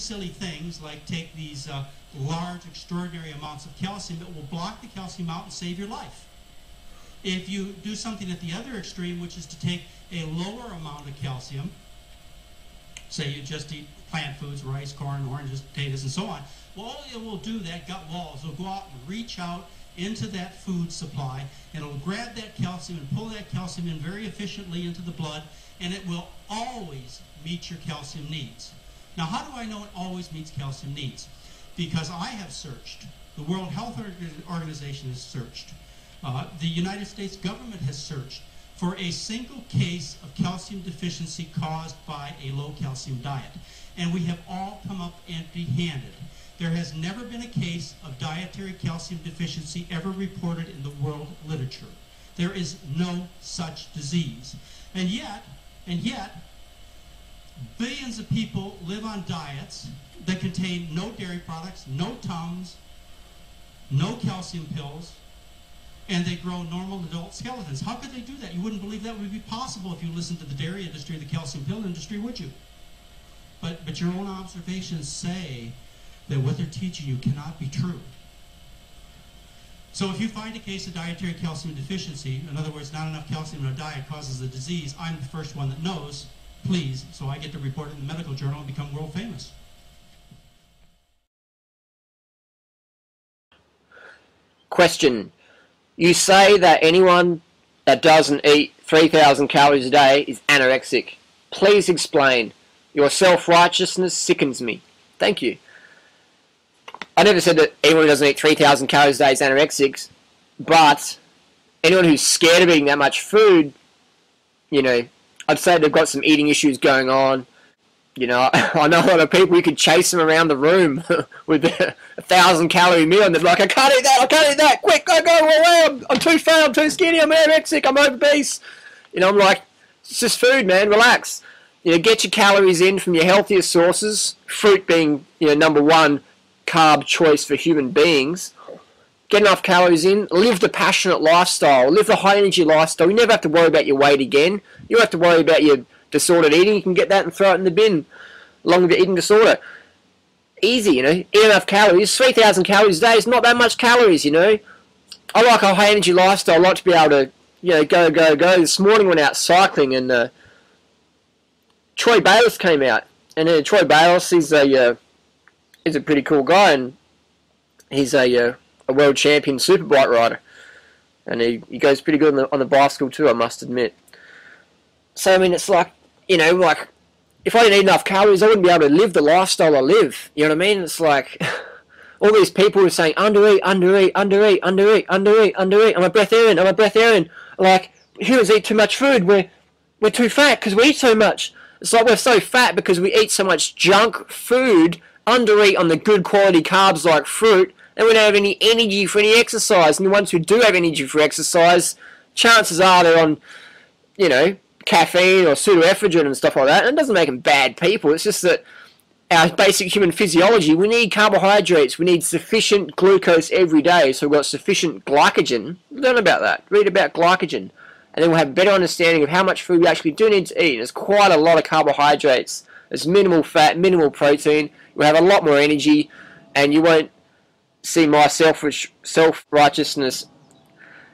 silly things like take these large, extraordinary amounts of calcium, it will block the calcium out and save your life. If you do something at the other extreme, which is to take a lower amount of calcium, say you just eat plant foods, rice, corn, oranges, potatoes, and so on, well, it will do that gut walls. It'll go out and reach out into that food supply, and it'll grab that calcium and pull that calcium in very efficiently into the blood, and it will always meet your calcium needs. Now, how do I know it always meets calcium needs? Because I have searched. The World Health Organization has searched. The United States government has searched for a single case of calcium deficiency caused by a low calcium diet. And we have all come up empty-handed. There has never been a case of dietary calcium deficiency ever reported in the world literature. There is no such disease. And yet, billions of people live on diets that contain no dairy products, no Tums, no calcium pills, and they grow normal adult skeletons. How could they do that? You wouldn't believe that would be possible if you listened to the dairy industry, the calcium pill industry, would you? But your own observations say that what they're teaching you cannot be true. So if you find a case of dietary calcium deficiency, in other words, not enough calcium in a diet causes the disease, I'm the first one that knows, please, so I get to report it in the medical journal and become world famous. Question. You say that anyone that doesn't eat 3,000 calories a day is anorexic. Please explain. Your self-righteousness sickens me. Thank you. I never said that anyone who doesn't eat 3,000 calories a day is anorexic, but anyone who's scared of eating that much food, you know, I'd say they've got some eating issues going on. You know, I know a lot of people, you could chase them around the room with a 1,000-calorie meal, and they're like, I can't eat that, I can't eat that, quick, go away, I'm too fat, I'm too skinny, I'm anorexic, I'm obese. You know, I'm like, it's just food, man, relax. You know, get your calories in from your healthiest sources, fruit being, you know, #1 carb choice for human beings. Get enough calories in, live the passionate lifestyle, live the high-energy lifestyle. You never have to worry about your weight again. You don't have to worry about your disordered eating. You can get that and throw it in the bin along with your eating disorder. Easy, you know. Eat enough calories. 3,000 calories a day is not that much calories, you know. I like a high-energy lifestyle. I like to be able to, you know, go. This morning went out cycling, and Troy Bayliss came out. And Troy Bayliss is a pretty cool guy, and he's a world champion superbike rider. And he goes pretty good on the bicycle too, I must admit. So, I mean, it's like, you know, like, if I didn't eat enough calories, I wouldn't be able to live the lifestyle I live. You know what I mean? It's like, all these people who are saying, undereat. I'm a breatharian. Like, humans eat too much food. We're too fat because we eat so much. It's like we're so fat because we eat so much junk food, undereat on the good quality carbs like fruit, and we don't have any energy for any exercise. And the ones who do have energy for exercise, chances are they're on, you know, caffeine or pseudoephedrine and stuff like that. And it doesn't make them bad people. It's just that our basic human physiology, we need carbohydrates. We need sufficient glucose every day. So we've got sufficient glycogen. Learn about that. Read about glycogen. And then we'll have a better understanding of how much food we actually do need to eat. There's quite a lot of carbohydrates. There's minimal fat, minimal protein. We'll have a lot more energy. And you won't see my self-righteousness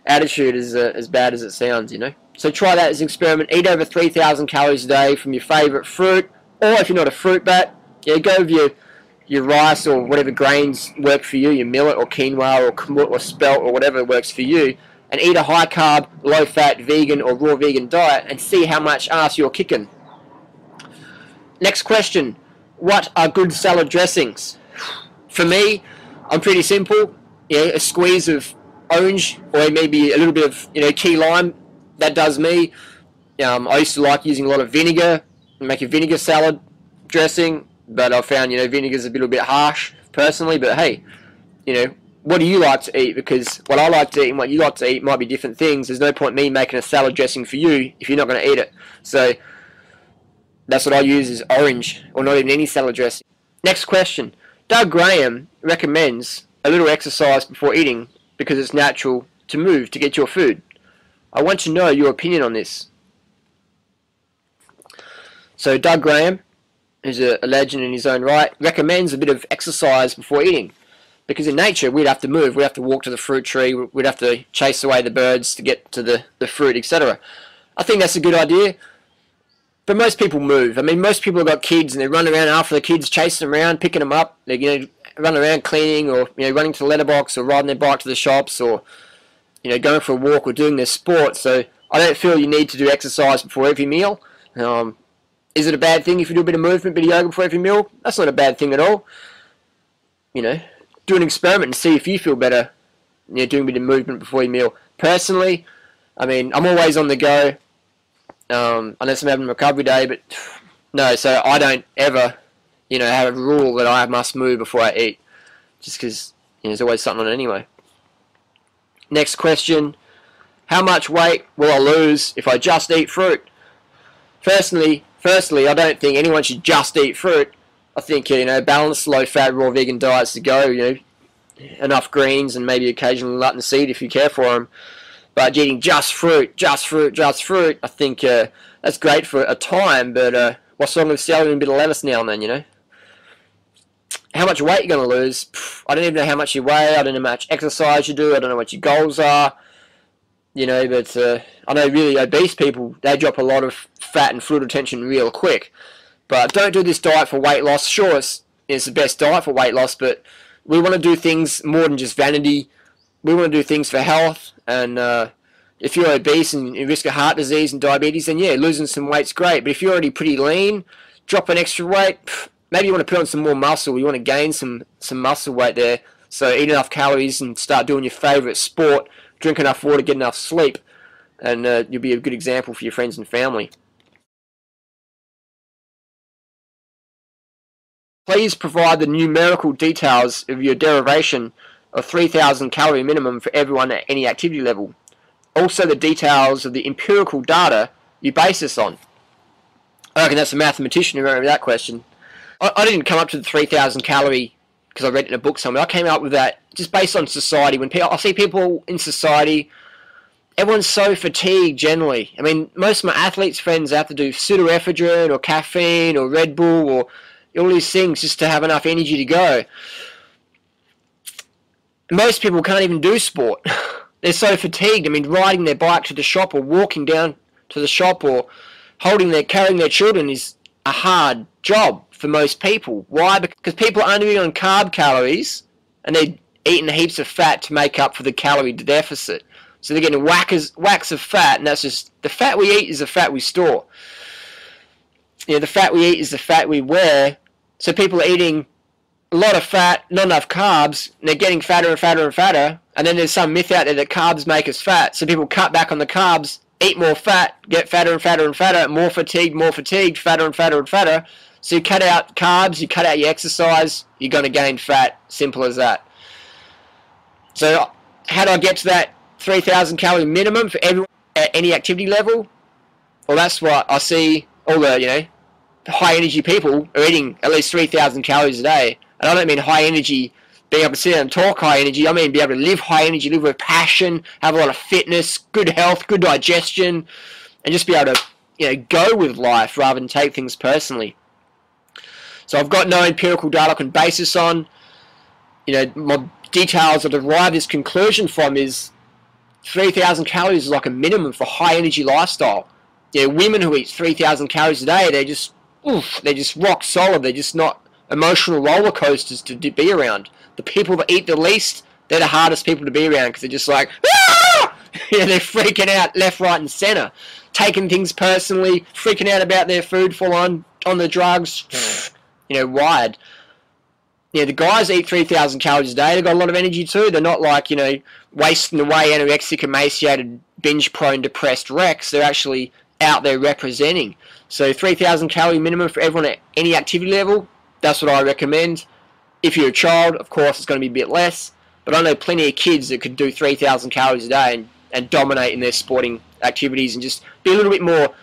attitude as bad as it sounds, you know. So try that as an experiment. Eat over 3,000 calories a day from your favourite fruit. Or if you're not a fruit bat, yeah, go with your rice or whatever grains work for you, your millet or quinoa or kamut or spelt or whatever works for you, and eat a high-carb, low-fat, vegan or raw vegan diet and see how much ass you're kicking. Next question. What are good salad dressings? For me, I'm pretty simple. Yeah, a squeeze of orange or maybe a little bit of, you know, key lime. That does me. I used to like using a lot of vinegar and make a vinegar salad dressing, but I found, you know, vinegar's a little bit harsh personally. But hey, you know, what do you like to eat? Because what I like to eat and what you like to eat might be different things. There's no point me making a salad dressing for you if you're not going to eat it. So that's what I use is orange, or not even any salad dressing. Next question. Doug Graham recommends a little exercise before eating because it's natural to move to get your food. I want to know your opinion on this. So Doug Graham, who's a legend in his own right, recommends a bit of exercise before eating. Because in nature, we'd have to move. We'd have to walk to the fruit tree. We'd have to chase away the birds to get to the fruit, etc. I think that's a good idea. But most people move. I mean, most people have got kids and they run around after the kids, chasing them around, picking them up. They run around cleaning, or running to the letterbox, or riding their bike to the shops, or going for a walk, or doing their sport. So I don't feel you need to do exercise before every meal. Is it a bad thing if you do a bit of movement, a bit of yoga before every meal? That's not a bad thing at all. Do an experiment and see if you feel better doing a bit of movement before your meal. Personally, I mean, I'm always on the go, unless I'm having a recovery day, but no, so I don't ever, have a rule that I must move before I eat, just because there's always something on it anyway. Next question, how much weight will I lose if I just eat fruit? Firstly, I don't think anyone should just eat fruit. I think, balanced, low-fat, raw vegan diets to go, enough greens and maybe occasionally nut and seed if you care for them. But eating just fruit, I think that's great for a time, but what's wrong with selling a bit of lettuce now and then, How much weight you're going to lose? I don't even know how much you weigh. I don't know how much exercise you do. I don't know what your goals are. But I know really obese people, they drop a lot of fat and fluid retention real quick. But don't do this diet for weight loss. Sure, it's the best diet for weight loss, but we want to do things more than just vanity. We want to do things for health, and if you're obese and you risk of heart disease and diabetes, then yeah, losing some weight's great. But if you're already pretty lean, drop an extra weight. Maybe you want to put on some more muscle. You want to gain some muscle weight there. So eat enough calories and start doing your favourite sport. Drink enough water, get enough sleep, and you'll be a good example for your friends and family. Please provide the numerical details of your derivation of 3,000 calorie minimum for everyone at any activity level. Also the details of the empirical data you base this on. I reckon that's a mathematician who wrote that question. I didn't come up to the 3,000 calorie because I read it in a book somewhere. I came up with that just based on society. When I see people in society, everyone's so fatigued generally. I mean, most of my athletes' friends have to do pseudoephedrine or caffeine or Red Bull or all these things just to have enough energy to go. Most people can't even do sport. They're so fatigued. I mean, riding their bike to the shop or walking down to the shop or carrying their children is a hard job for most people. Why? Because people are only on carb calories and they're eating heaps of fat to make up for the calorie deficit. So they're getting whacks of fat, and that's just, the fat we eat is the fat we store. The fat we eat is the fat we wear. So people are eating a lot of fat, not enough carbs, and they're getting fatter and fatter and fatter. And then there's some myth out there that carbs make us fat. So people cut back on the carbs, eat more fat, get fatter and fatter and fatter, more fatigued, fatter and fatter and fatter. So you cut out carbs, you cut out your exercise, you're going to gain fat. Simple as that. So how do I get to that 3,000 calorie minimum for everyone at any activity level? Well, that's what I see all the, high energy people are eating at least 3,000 calories a day. And I don't mean high energy, being able to sit and talk high energy. I mean be able to live high energy, live with passion, have a lot of fitness, good health, good digestion, and just be able to, go with life rather than take things personally. So I've got no empirical data I can base this on. My details I derive this conclusion from is 3,000 calories is like a minimum for high energy lifestyle. Women who eat 3,000 calories a day, they're just rock solid. They're just not emotional roller coasters to be around. The people that eat the least, they're the hardest people to be around because they're just like, ah! They're freaking out left, right, and center, taking things personally, freaking out about their food, full on the drugs, wired. The guys eat 3,000 calories a day. They've got a lot of energy too. They're not like, wasting away, anorexic, emaciated, binge-prone, depressed wrecks. They're actually out there representing. So 3,000 calorie minimum for everyone at any activity level, that's what I recommend. If you're a child, of course, it's going to be a bit less. But I know plenty of kids that could do 3,000 calories a day and dominate in their sporting activities and just be a little bit more.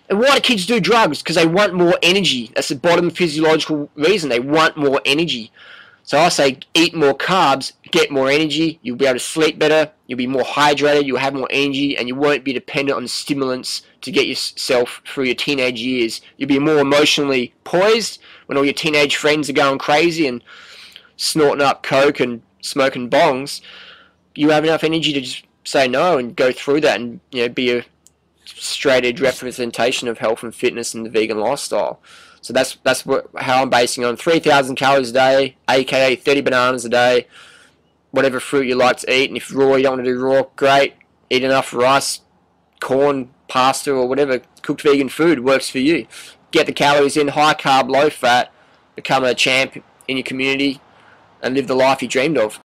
And why do kids do drugs? Because they want more energy. That's the bottom physiological reason. They want more energy. So I say eat more carbs, get more energy, you'll be able to sleep better, you'll be more hydrated, you'll have more energy, and you won't be dependent on stimulants to get yourself through your teenage years. You'll be more emotionally poised when all your teenage friends are going crazy and snorting up coke and smoking bongs. You have enough energy to just say no and go through that and be a straight edge representation of health and fitness and the vegan lifestyle. So that's how I'm basing on 3,000 calories a day, aka 30 bananas a day, whatever fruit you like to eat. And if raw, you don't want to do raw, great. Eat enough rice, corn, pasta, or whatever cooked vegan food works for you. Get the calories in, high carb, low fat, become a champ in your community, and live the life you dreamed of.